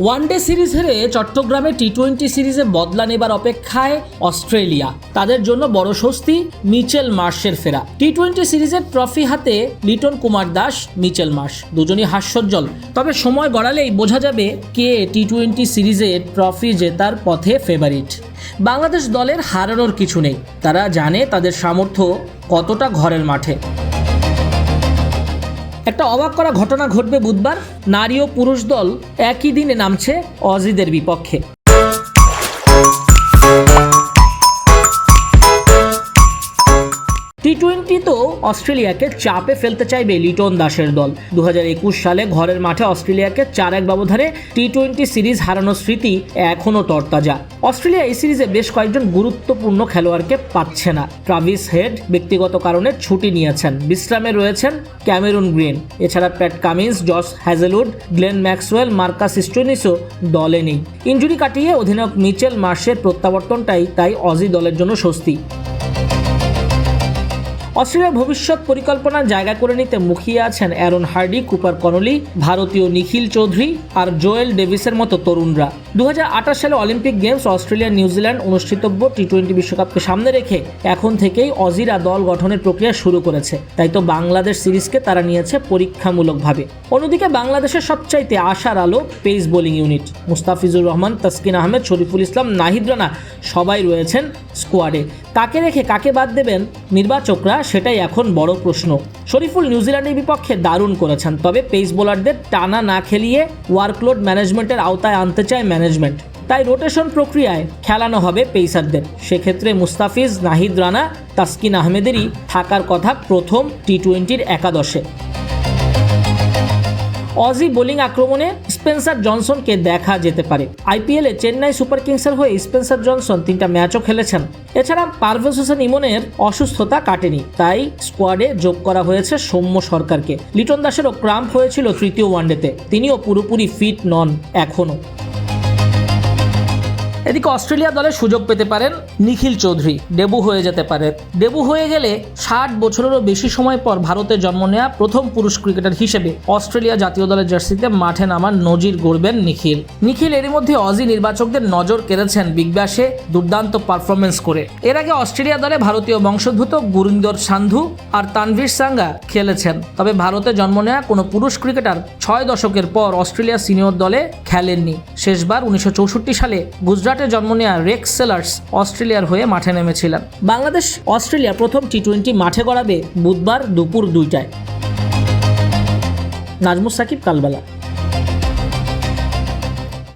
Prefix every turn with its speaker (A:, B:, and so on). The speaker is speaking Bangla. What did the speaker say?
A: ওয়ানডে সিরিজ হেরে চট্টগ্রামে টি-20 সিরিজে বদলা নেবার অপেক্ষায় অস্ট্রেলিয়া। তাদের জন্য বড় স্বস্তি মিচেল মার্শের ফেরা। টি-20 সিরিজের ট্রফি হাতে লিটন কুমার দাস, মিচেল মার্শ দুজনই হাস্যোজ্জ্বল। তবে সময় গড়ালেই বোঝা যাবে কে টি-20 সিরিজে ট্রফি জেতার পথে ফেভারিট। বাংলাদেশ দলের হারানোর কিছু নেই, তারা জানে তাদের সামর্থ্য কতটা ঘরের মাঠে। একটা অবাক করা ঘটনা ঘটবে বুধবার। নারী ও পুরুষ দল একই দিনে নামছে অজিদের বিপক্ষে। টি-20 তো অস্ট্রেলিয়াকে চাপে ফেলতে চাইবে লিটন দাসের দল। 2021 সালে ঘরের মাঠে অস্ট্রেলিয়াকে 4-1 ব্যবধানে টি-20 সিরিজ হারানোর স্মৃতি এখনও তরতাজা। অস্ট্রেলিয়া এই সিরিজে বেশ কয়েকজন গুরুত্বপূর্ণ খেলোয়াড়কে পাচ্ছে না। ট্রাভিস হেড ব্যক্তিগত কারণে ছুটি নিয়েছেন, বিশ্রামে রয়েছেন ক্যামেরুন গ্রিন। এছাড়া Pat Cummins, Josh Hazlewood, Glenn Maxwell, Marcus স্টোইনিসও দলে নেই। ইনজুরি কাটিয়ে অধিনায়ক মিচেল মার্শের প্রত্যাবর্তনটাই তাই অজি দলের জন্য স্বস্তি। অস্ট্রেলিয়ার ভবিষ্যৎ পরিকল্পনার জায়গা করে নিতে মুখিয়ে আছেন অ্যারন হার্ডি, কুপার কনলি, ভারতীয় নিখিল চৌধুরী আর জোয়েল ডেভিসের মতো তরুণরা। 2028 সালে অলিম্পিক গেমস, অস্ট্রেলিয়া নিউজিল্যান্ড অনুষ্ঠিতব্য টি-20 বিশ্বকাপকে সামনে রেখে এখন থেকেই অজিরা দল গঠনের প্রক্রিয়া শুরু করেছে। তাই তো বাংলাদেশ সিরিজকে তারা নিয়েছে পরীক্ষামূলকভাবে। অন্যদিকে বাংলাদেশের সবচাইতে আশার আলো pace bowling unit. Mustafizur Rahman, Taskin Ahmed, Shoriful Islam, Nahid Rana সবাই রয়েছেন স্কোয়াডে। কাকে রেখে কাকে বাদ দেবেন নির্বাচকরা, সেটাই এখন বড় প্রশ্ন। শরীফুল নিউজিল্যান্ডের বিপক্ষে দারুণ করেছেন, তবে পেস বোলারদের টানা না খেলিয়ে ওয়ার্কলোড ম্যানেজমেন্টের আওতায় আনতে চায় ম্যানেজমেন্ট। তাই রোটেশন প্রক্রিয়ায় খেলানো হবে পেসারদের। সেক্ষেত্রে মুস্তাফিজ, নাহিদ রানা, তাসকিন আহমেদেরই থাকার কথা প্রথম টি-20 একাদশে। অজি বোলিং আক্রমণে স্পেন্সার জনসনকে দেখা যেতে পারে। আইপিএলে চেন্নাই সুপার কিংসের হয়ে স্পেন্সার জনসন 3টা ম্যাচও খেলেছেন। এছাড়া পারভেজ হোসেন ইমনের অসুস্থতা কাটেনি, তাই স্কোয়াডে যোগ করা হয়েছে সৌম্য সরকারকে। লিটন দাসেরও ক্রাম্প হয়েছিল তৃতীয় ওয়ানডেতে, তিনিও পুরোপুরি ফিট নন এখনও। এদিকে অস্ট্রেলিয়া দলে সুযোগ পেতে পারেন নিখিল চৌধুরী, ডেবু হয়ে যেতে পারে। ডেবু হয়ে গেলে 60 বছরেরও বেশি সময় পর ভারতে জন্ম নেওয়া প্রথম পুরুষ ক্রিকেটার হিসেবে অস্ট্রেলিয়া জাতীয় দলের জার্সিতে মাঠে নামার নজির গড়বেন নিখিল। এরই মধ্যে অজি নির্বাচকদের নজর কেড়েছেন বিগ ব্যাশে দুর্দান্ত পারফরমেন্স করে। এর আগে অস্ট্রেলিয়া দলে ভারতীয় বংশোদ্ভূত গুরিন্দর সান্ধু আর তানভীর সাঙ্গা খেলেছেন। তবে ভারতে জন্ম নেওয়া কোনো পুরুষ ক্রিকেটার 6 দশকের পর অস্ট্রেলিয়া সিনিয়র দলে খেলেননি। শেষবার 1964 সালে গুজরাটে জন্ম নেওয়া রেক্স সেলার্স অস্ট্রেলিয়ার হয়ে মাঠে নেমেছিলেন। বাংলাদেশ অস্ট্রেলিয়ার প্রথম টি-20 মাঠে গড়াবে বুধবার দুপুর 2টায়। নাজমুস সাকিব, কালবেলা।